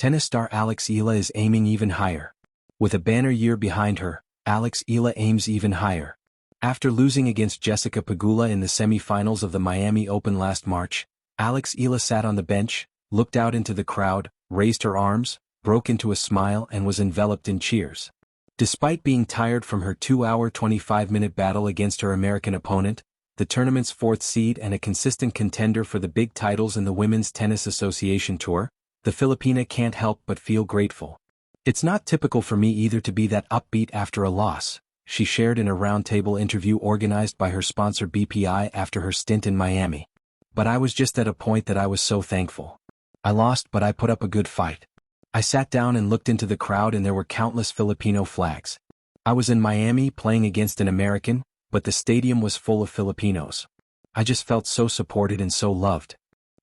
Tennis star Alex Eala is aiming even higher. With a banner year behind her, Alex Eala aims even higher. After losing against Jessica Pegula in the semi-finals of the Miami Open last March, Alex Eala sat on the bench, looked out into the crowd, raised her arms, broke into a smile and was enveloped in cheers. Despite being tired from her 2-hour 25-minute battle against her American opponent, the tournament's fourth seed and a consistent contender for the big titles in the Women's Tennis Association Tour, the Filipina can't help but feel grateful. "It's not typical for me either to be that upbeat after a loss," she shared in a roundtable interview organized by her sponsor BPI after her stint in Miami. "But I was just at a point that I was so thankful. I lost, but I put up a good fight. I sat down and looked into the crowd and there were countless Filipino flags. I was in Miami playing against an American, but the stadium was full of Filipinos. I just felt so supported and so loved."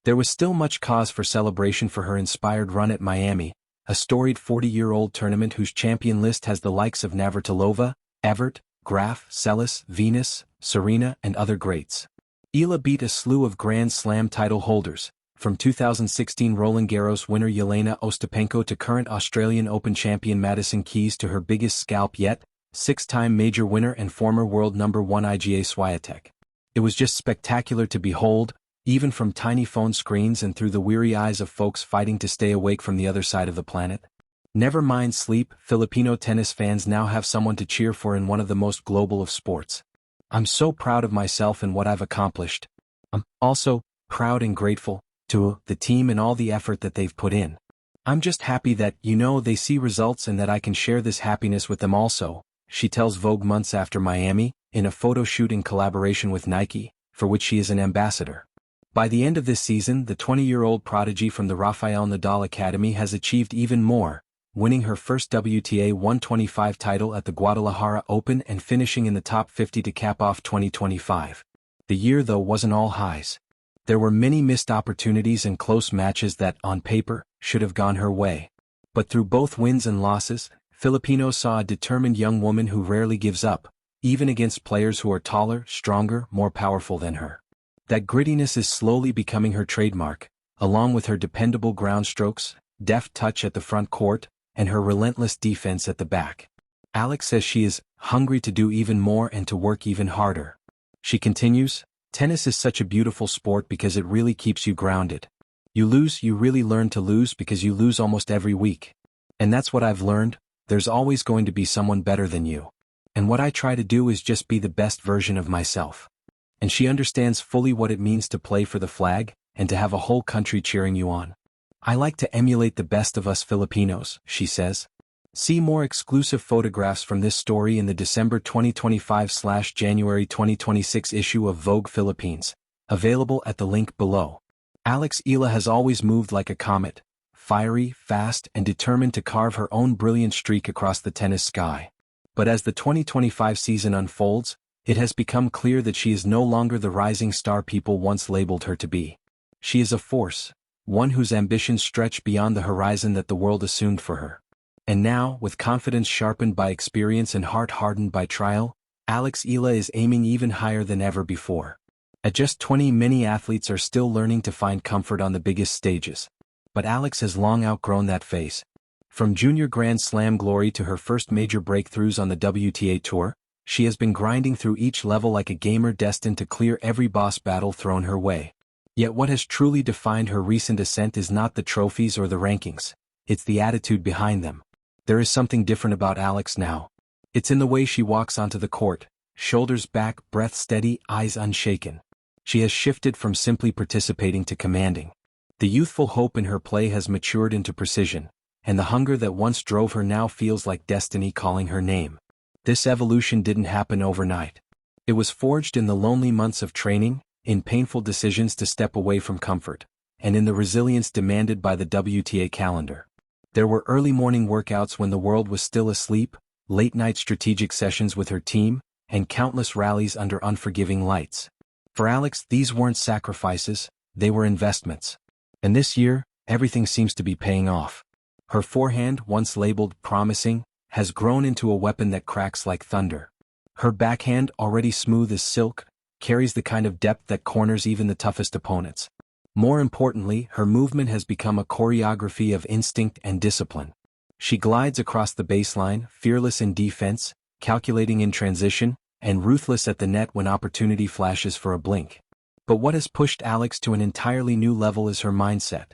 There was still much cause for celebration for her inspired run at Miami, a storied 40-year-old tournament whose champion list has the likes of Navratilova, Evert, Graf, Celis, Venus, Serena and other greats. Eala beat a slew of Grand Slam title holders, from 2016 Roland Garros winner Yelena Ostapenko to current Australian Open champion Madison Keys to her biggest scalp yet, 6-time major winner and former world number 1 Iga Swiatek. It was just spectacular to behold, even from tiny phone screens and through the weary eyes of folks fighting to stay awake from the other side of the planet. Never mind sleep, Filipino tennis fans now have someone to cheer for in one of the most global of sports. "I'm so proud of myself and what I've accomplished. I'm also proud and grateful to the team and all the effort that they've put in. I'm just happy that, they see results and that I can share this happiness with them also," she tells Vogue months after Miami, in a photo shoot in collaboration with Nike, for which she is an ambassador. By the end of this season, the 20-year-old prodigy from the Rafael Nadal Academy has achieved even more, winning her first WTA 125 title at the Guadalajara Open and finishing in the top 50 to cap off 2025. The year, though, wasn't all highs. There were many missed opportunities and close matches that, on paper, should have gone her way. But through both wins and losses, Filipinos saw a determined young woman who rarely gives up, even against players who are taller, stronger, more powerful than her. That grittiness is slowly becoming her trademark, along with her dependable ground strokes, deft touch at the front court, and her relentless defense at the back. Alex says she is hungry to do even more and to work even harder. She continues, "Tennis is such a beautiful sport because it really keeps you grounded. You lose, you really learn to lose because you lose almost every week. And that's what I've learned, there's always going to be someone better than you. And what I try to do is just be the best version of myself." And she understands fully what it means to play for the flag, and to have a whole country cheering you on. "I like to emulate the best of us Filipinos," she says. See more exclusive photographs from this story in the December 2025/January 2026 issue of Vogue Philippines, available at the link below. Alex Eala has always moved like a comet, fiery, fast, and determined to carve her own brilliant streak across the tennis sky. But as the 2025 season unfolds, it has become clear that she is no longer the rising star people once labeled her to be. She is a force, one whose ambitions stretch beyond the horizon that the world assumed for her. And now, with confidence sharpened by experience and heart hardened by trial, Alex Eala is aiming even higher than ever before. At just 20, many athletes are still learning to find comfort on the biggest stages. But Alex has long outgrown that phase. From junior Grand Slam glory to her first major breakthroughs on the WTA Tour, she has been grinding through each level like a gamer destined to clear every boss battle thrown her way. Yet what has truly defined her recent ascent is not the trophies or the rankings, it's the attitude behind them. There is something different about Alex now. It's in the way she walks onto the court, shoulders back, breath steady, eyes unshaken. She has shifted from simply participating to commanding. The youthful hope in her play has matured into precision, and the hunger that once drove her now feels like destiny calling her name. This evolution didn't happen overnight. It was forged in the lonely months of training, in painful decisions to step away from comfort, and in the resilience demanded by the WTA calendar. There were early morning workouts when the world was still asleep, late-night strategic sessions with her team, and countless rallies under unforgiving lights. For Alex, these weren't sacrifices, they were investments. And this year, everything seems to be paying off. Her forehand, once labeled promising, has grown into a weapon that cracks like thunder. Her backhand, already smooth as silk, carries the kind of depth that corners even the toughest opponents. More importantly, her movement has become a choreography of instinct and discipline. She glides across the baseline, fearless in defense, calculating in transition, and ruthless at the net when opportunity flashes for a blink. But what has pushed Alex to an entirely new level is her mindset.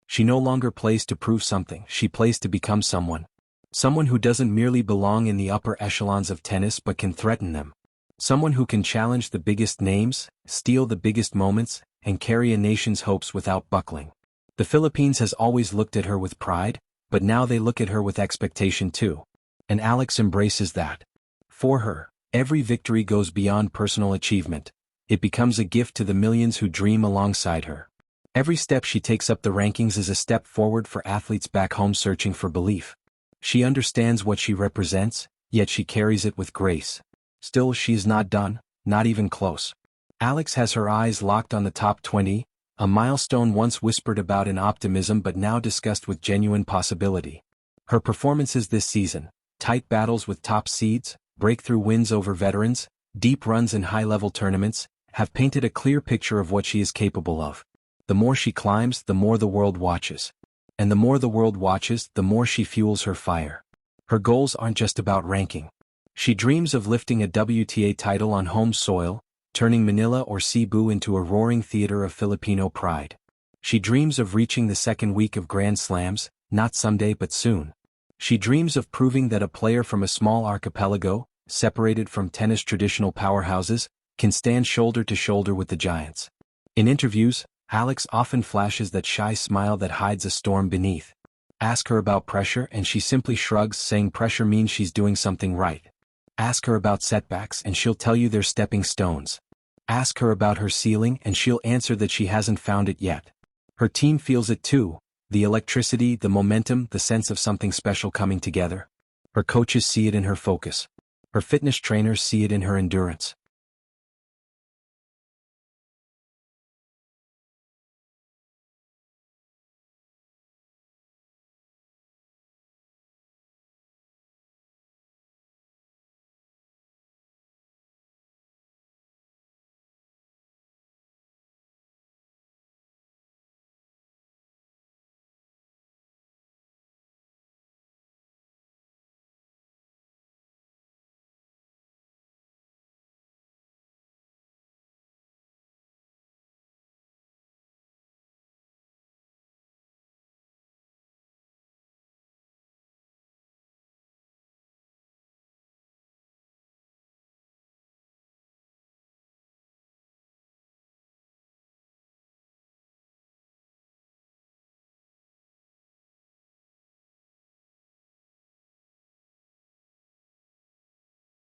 She no longer plays to prove something, she plays to become someone. Someone who doesn't merely belong in the upper echelons of tennis but can threaten them. Someone who can challenge the biggest names, steal the biggest moments, and carry a nation's hopes without buckling. The Philippines has always looked at her with pride, but now they look at her with expectation too. And Alex embraces that. For her, every victory goes beyond personal achievement. It becomes a gift to the millions who dream alongside her. Every step she takes up the rankings is a step forward for athletes back home searching for belief. She understands what she represents, yet she carries it with grace. Still, she is not done, not even close. Alex has her eyes locked on the top 20, a milestone once whispered about in optimism but now discussed with genuine possibility. Her performances this season, tight battles with top seeds, breakthrough wins over veterans, deep runs in high-level tournaments, have painted a clear picture of what she is capable of. The more she climbs, the more the world watches. And the more the world watches, the more she fuels her fire. Her goals aren't just about ranking. She dreams of lifting a WTA title on home soil, turning Manila or Cebu into a roaring theater of Filipino pride. She dreams of reaching the second week of Grand Slams, not someday but soon. She dreams of proving that a player from a small archipelago, separated from tennis traditional powerhouses, can stand shoulder to shoulder with the giants. In interviews, Alex often flashes that shy smile that hides a storm beneath. Ask her about pressure and she simply shrugs, saying pressure means she's doing something right. Ask her about setbacks and she'll tell you they're stepping stones. Ask her about her ceiling and she'll answer that she hasn't found it yet. Her team feels it too, the electricity, the momentum, the sense of something special coming together. Her coaches see it in her focus. Her fitness trainers see it in her endurance.